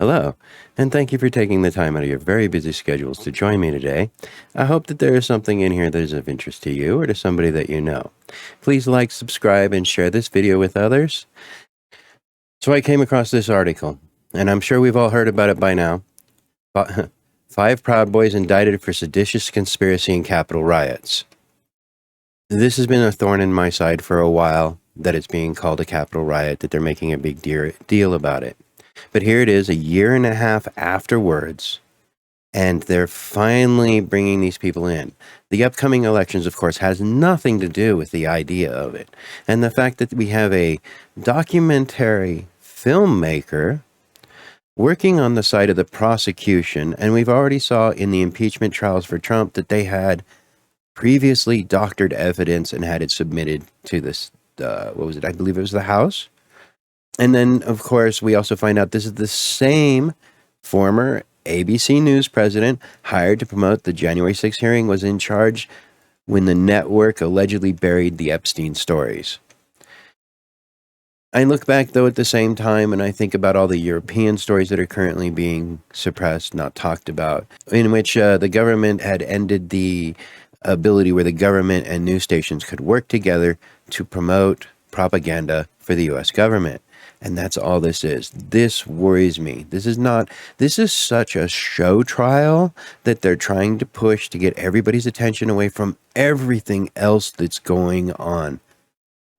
Hello, and thank you for taking the time out of your very busy schedules to join me today. I hope that there is something in here that is of interest to you or to somebody that you know. Please like, subscribe, and share this video with others. So I came across this article, and I'm sure we've all heard about it by now. Five Proud Boys indicted for seditious conspiracy and Capitol riots. This has been a thorn in my side for a while, that it's being called a Capitol riot, that they're making a big deal about it. But here it is, a year and a half afterwards, and they're finally bringing these people in. The upcoming elections, of course, has nothing to do with the idea of it. And the fact that we have a documentary filmmaker working on the side of the prosecution, and we've already saw in the impeachment trials for Trump that they had previously doctored evidence and had it submitted to this, what was it? I believe it was the House. And then, of course, we also find out this is the same former ABC News president hired to promote the January 6th hearing was in charge when the network allegedly buried the Epstein stories. I look back, though, at the same time, and I think about all the European stories that are currently being suppressed, not talked about, in which the government had ended the ability where the government and news stations could work together to promote propaganda for the U.S. government. And that's all this is. This worries me. This is such a show trial that they're trying to push to get everybody's attention away from everything else that's going on.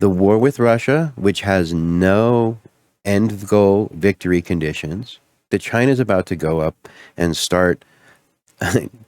The war with Russia, which has no end goal victory conditions, that China's about to go up and start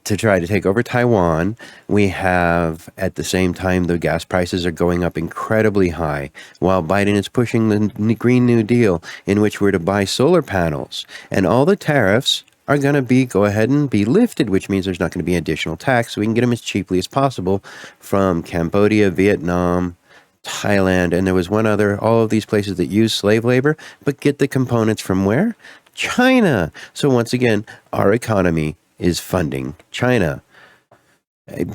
to try to take over Taiwan. We have, at the same time, the gas prices are going up incredibly high, while Biden is pushing the Green New Deal, in which we're to buy solar panels. And all the tariffs are going to go ahead and be lifted, which means there's not going to be additional tax, so we can get them as cheaply as possible from Cambodia, Vietnam, Thailand, and there was one other, all of these places that use slave labor, but get the components from where? China. So once again, our economy is funding China.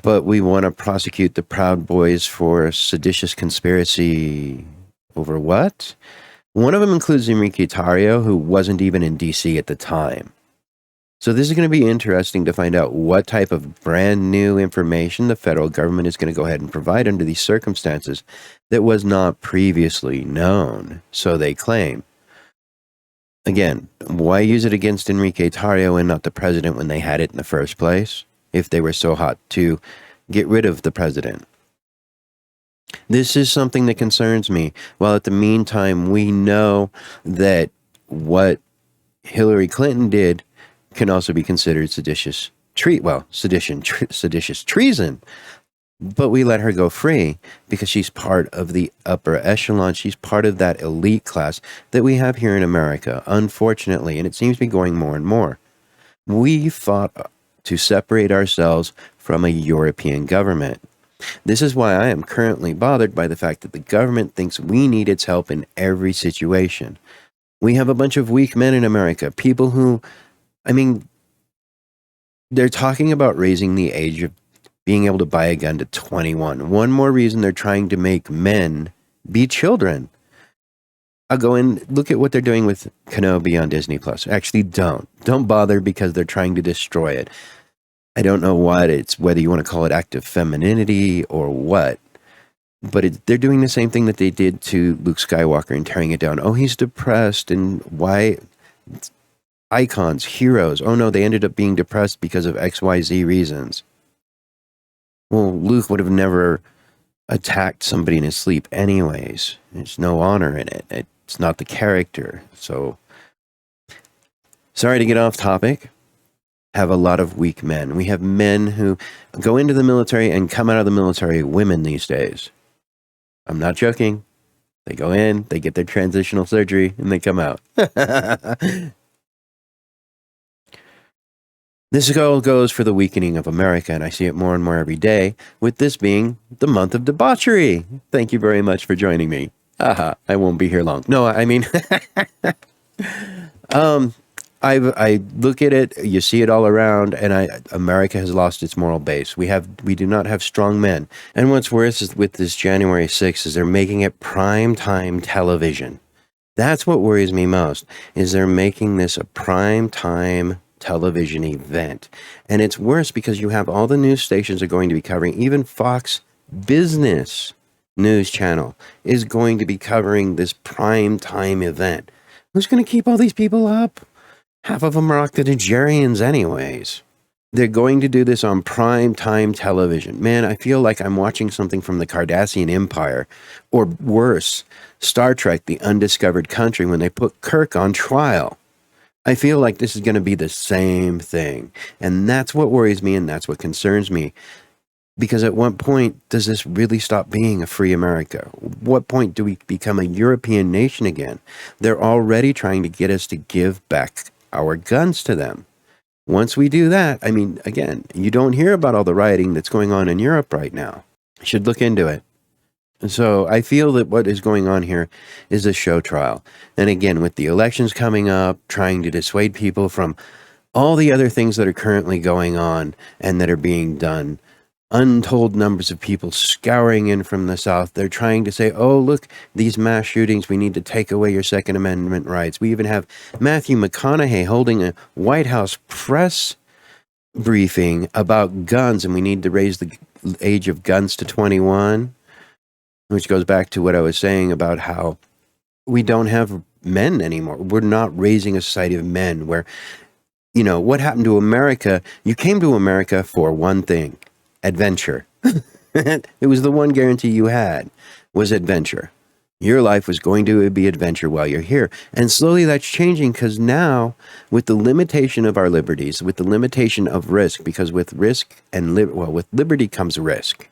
But we want to prosecute the Proud Boys for seditious conspiracy over what? One of them includes Enrique Tarrio, who wasn't even in D.C. at the time. So this is going to be interesting to find out what type of brand new information the federal government is going to go ahead and provide under these circumstances that was not previously known, so they claim. Again, why use it against Enrique Tarrio and not the president when they had it in the first place, if they were so hot to get rid of the president? This is something that concerns me. While at the meantime, we know that what Hillary Clinton did can also be considered seditious treason. But we let her go free because she's part of the upper echelon. She's part of that elite class that we have here in America, unfortunately, and it seems to be going more and more. We fought to separate ourselves from a European government. This is why I am currently bothered by the fact that the government thinks we need its help in every situation. We have a bunch of weak men in America, people who, they're talking about raising the age of being able to buy a gun to 21. One more reason they're trying to make men be children. I'll go and look at what they're doing with Kenobi on Disney Plus. Actually, don't bother, because they're trying to destroy it. I don't know what it's, whether you want to call it active femininity or what, but they're doing the same thing that they did to Luke Skywalker and tearing it down. Oh, he's depressed, and why? Icons, heroes. Oh no, they ended up being depressed because of XYZ reasons. Well, Luke would have never attacked somebody in his sleep anyways. There's no honor in it. It's not the character. So, sorry to get off topic. Have a lot of weak men. We have men who go into the military and come out of the military women these days. I'm not joking. They go in, they get their transitional surgery, and they come out. This all goes for the weakening of America, and I see it more and more every day, with this being the month of debauchery. Thank you very much for joining me. I won't be here long. No, I mean, I look at it, you see it all around, and America has lost its moral base. We do not have strong men. And what's worse is with this January 6th is they're making it prime time television. That's what worries me most, is they're making this a prime time television event. And it's worse because you have all the news stations are going to be covering, even Fox Business News Channel is going to be covering this prime time event. Who's going to keep all these people up? Half of them are octogenarians anyways. They're going to do this on prime time television. Man, I feel like I'm watching something from the Cardassian Empire, or worse, Star Trek, The Undiscovered Country, when they put Kirk on trial. I feel like this is going to be the same thing. And that's what worries me, and that's what concerns me. Because at what point does this really stop being a free America? What point do we become a European nation again? They're already trying to get us to give back our guns to them. Once we do that, I mean, again, you don't hear about all the rioting that's going on in Europe right now. You should look into it. And so I feel that what is going on here is a show trial. And again, with the elections coming up, trying to dissuade people from all the other things that are currently going on and that are being done. Untold numbers of people scouring in from the South. They're trying to say, oh, look, these mass shootings, we need to take away your Second Amendment rights. We even have Matthew McConaughey holding a White House press briefing about guns, and we need to raise the age of guns to 21, which goes back to what I was saying about how we don't have men anymore. We're not raising a society of men where, you know, what happened to America? You came to America for one thing. Adventure. It was the one guarantee you had, was adventure. Your life was going to be adventure while you're here. And slowly that's changing, because now, with the limitation of our liberties, with the limitation of risk, because with risk and with liberty comes risk.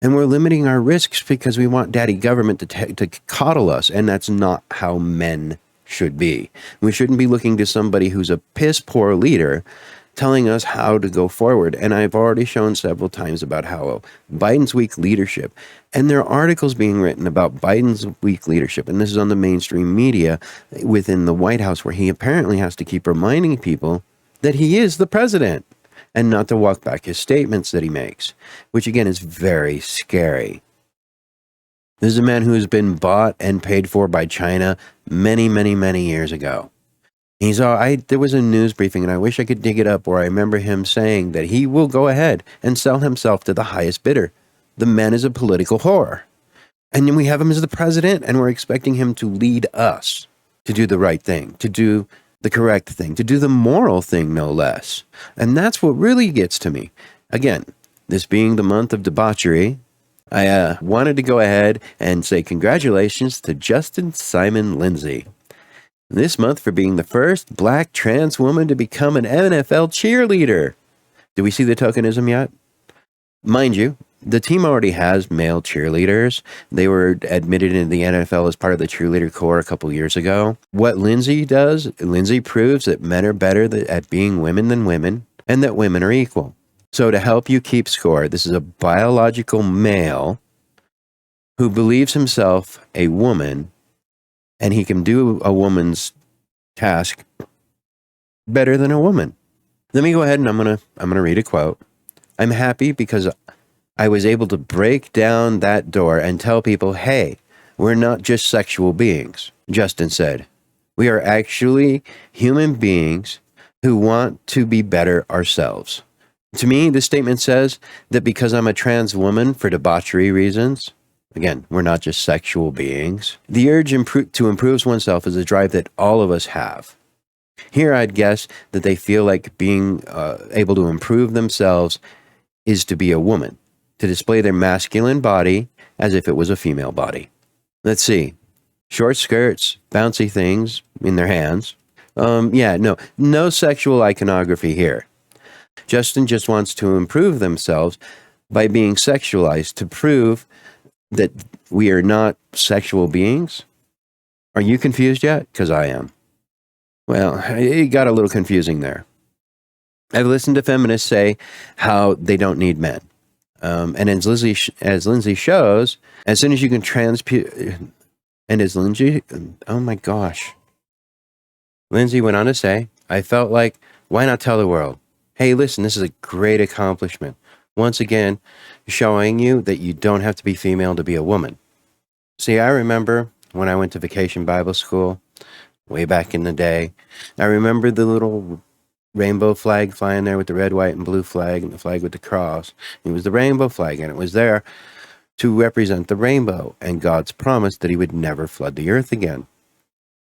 And we're limiting our risks because we want daddy government to coddle us, and that's not how men should be. We shouldn't be looking to somebody who's a piss poor leader telling us how to go forward. And I've already shown several times about how Biden's weak leadership, and there are articles being written about Biden's weak leadership, and this is on the mainstream media within the White House, where he apparently has to keep reminding people that he is the president and not to walk back his statements that he makes, which again is very scary. This is a man who has been bought and paid for by China many, many, many years ago. There was a news briefing, and I wish I could dig it up, where I remember him saying that he will go ahead and sell himself to the highest bidder. The man is a political whore. And then we have him as the president, and we're expecting him to lead us to do the right thing, to do the correct thing, to do the moral thing, no less. And that's what really gets to me. Again, this being the month of debauchery, I wanted to go ahead and say congratulations to Justin Simon Lindsay this month for being the first black trans woman to become an NFL cheerleader. Do we see the tokenism yet? Mind you, the team already has male cheerleaders. They were admitted into the NFL as part of the cheerleader corps a couple years ago. What Lindsay does, Lindsay proves that men are better at being women than women, and that women are equal. So to help you keep score, this is a biological male who believes himself a woman, and he can do a woman's task better than a woman. Let me go ahead and I'm gonna read a quote. I'm happy because I was able to break down that door and tell people, hey, we're not just sexual beings, Justin said. We are actually human beings who want to be better ourselves. To me, this statement says that because I'm a trans woman for debauchery reasons, again, we're not just sexual beings. The urge to improve oneself is a drive that all of us have. Here, I'd guess that they feel like being able to improve themselves is to be a woman, to display their masculine body as if it was a female body. Let's see. Short skirts, bouncy things in their hands. No sexual iconography here. Justin just wants to improve themselves by being sexualized to prove that we are not sexual beings? Are you confused yet? Because I am. Well, it got a little confusing there. I've listened to feminists say how they don't need men. And as Lindsay shows, as soon as you can oh my gosh. Lindsay went on to say, I felt like, why not tell the world? Hey, listen, this is a great accomplishment. Once again, showing you that you don't have to be female to be a woman. See, I remember when I went to Vacation Bible School way back in the day. I remember the little rainbow flag flying there with the red, white, and blue flag and the flag with the cross. It was the rainbow flag, and it was there to represent the rainbow and God's promise that he would never flood the earth again.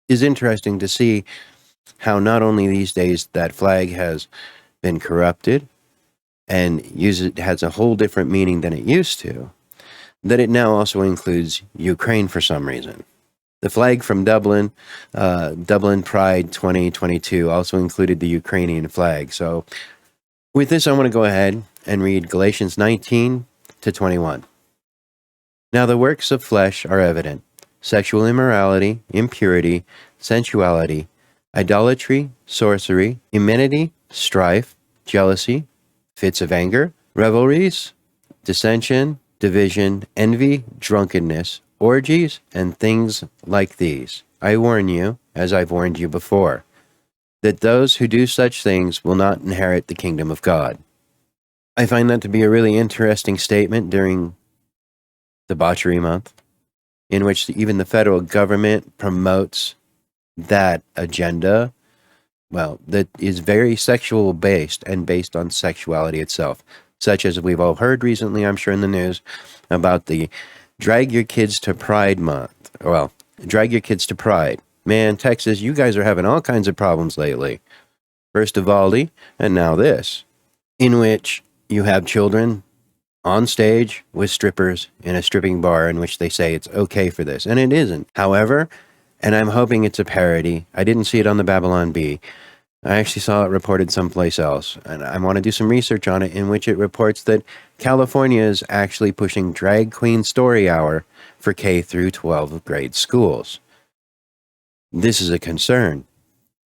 It's interesting to see how not only these days that flag has been corrupted and it has a whole different meaning than it used to, that it now also includes Ukraine for some reason. The flag from Dublin, Dublin Pride 2022, also included the Ukrainian flag. So with this, I want to go ahead and read Galatians 19 to 21. Now the works of flesh are evident: sexual immorality, impurity, sensuality, idolatry, sorcery, enmity, strife, jealousy, fits of anger, revelries, dissension, division, envy, drunkenness, orgies, and things like these. I warn you, as I've warned you before, that those who do such things will not inherit the kingdom of God. I find that to be a really interesting statement during Debauchery Month, in which even the federal government promotes that agenda, well, that is very sexual based and based on sexuality itself, such as we've all heard recently, I'm sure in the news, about the Drag Your Kids to Pride Month. Well, Drag Your Kids to Pride. Man, Texas, you guys are having all kinds of problems lately. First Uvalde, and now this, in which you have children on stage with strippers in a stripping bar in which they say it's okay for this, and it isn't. However, and I'm hoping it's a parody, I didn't see it on the Babylon Bee. I actually saw it reported someplace else, and I want to do some research on it, in which it reports that California is actually pushing Drag Queen Story Hour for K through 12 grade schools. This is a concern,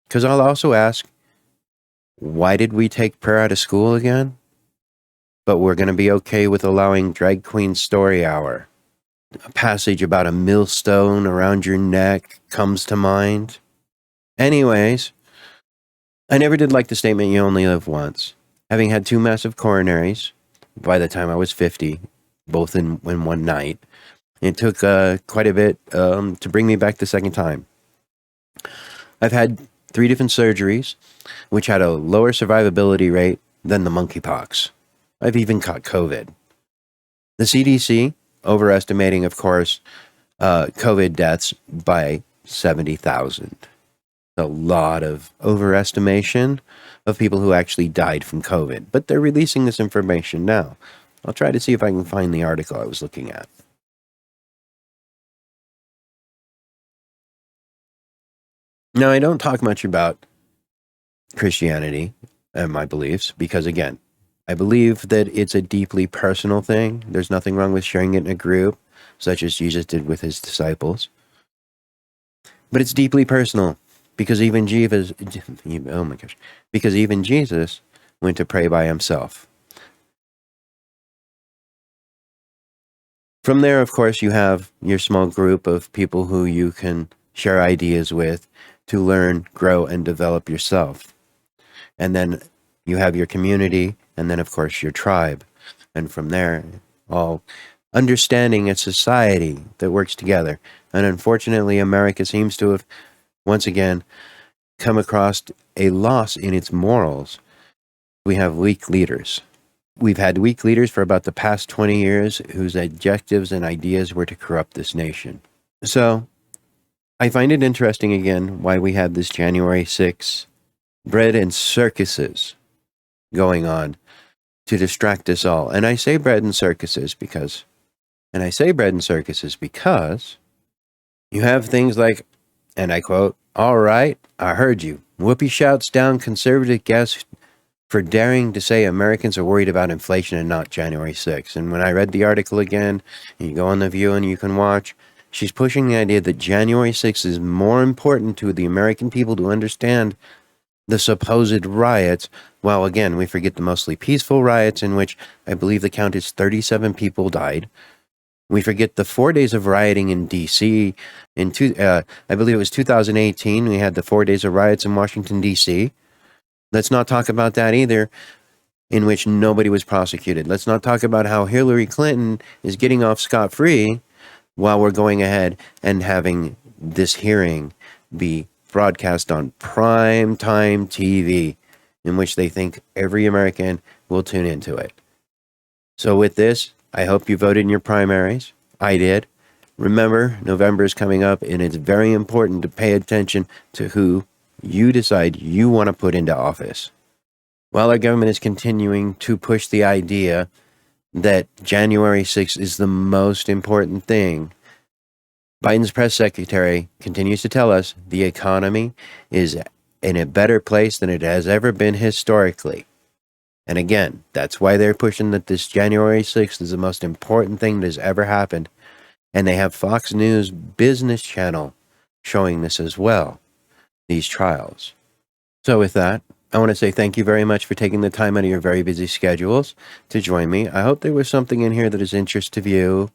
because I'll also ask, why did we take prayer out of school again? But we're going to be okay with allowing Drag Queen Story Hour. A passage about a millstone around your neck comes to mind. Anyways, I never did like the statement, you only live once. Having had 2 massive coronaries by the time I was 50, both in one night, it took quite a bit to bring me back the second time. I've had 3 different surgeries, which had a lower survivability rate than the monkeypox. I've even caught COVID. The CDC overestimating, of course, COVID deaths by 70,000. A lot of overestimation of people who actually died from COVID, but they're releasing this information now. I'll try to see if I can find the article I was looking at. Now, I don't talk much about Christianity and my beliefs because, again, I believe that it's a deeply personal thing. There's nothing wrong with sharing it in a group, such as Jesus did with his disciples. But it's deeply personal because even Jesus, because even Jesus went to pray by himself. From there, of course, you have your small group of people who you can share ideas with to learn, grow, and develop yourself. And then you have your community, and then, of course, your tribe. And from there, all understanding a society that works together. And unfortunately, America seems to have, once again, come across a loss in its morals. We have weak leaders. We've had weak leaders for about the past 20 years whose objectives and ideas were to corrupt this nation. So, I find it interesting, again, why we have this January 6th bread and circuses going on to distract us all. And I say bread and circuses because you have things like, and I quote, "All right, I heard you." Whoopi shouts down conservative guests for daring to say Americans are worried about inflation and not January 6th. And when I read the article again, and you go on The View and you can watch, she's pushing the idea that January 6th is more important to the American people to understand the supposed riots, while again, we forget the mostly peaceful riots in which I believe the count is 37 people died. We forget the 4 days of rioting in D.C. I believe it was 2018. We had the 4 days of riots in Washington, D.C. Let's not talk about that either, in which nobody was prosecuted. Let's not talk about how Hillary Clinton is getting off scot-free while we're going ahead and having this hearing be broadcast on prime time TV, in which they think every American will tune into it. So with this, I hope you voted in your primaries. I did. Remember, November is coming up, and it's very important to pay attention to who you decide you want to put into office. While our government is continuing to push the idea that January 6th is the most important thing, Biden's press secretary continues to tell us the economy is in a better place than it has ever been historically. And again, that's why they're pushing that this January 6th is the most important thing that has ever happened. And they have Fox News Business Channel showing this as well, these trials. So with that, I want to say thank you very much for taking the time out of your very busy schedules to join me. I hope there was something in here that is interest to you.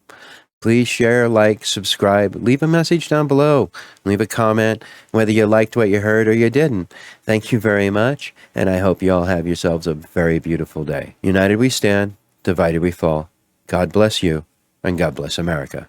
Please share, like, subscribe, leave a message down below, leave a comment, whether you liked what you heard or you didn't. Thank you very much, and I hope you all have yourselves a very beautiful day. United we stand, divided we fall. God bless you, and God bless America.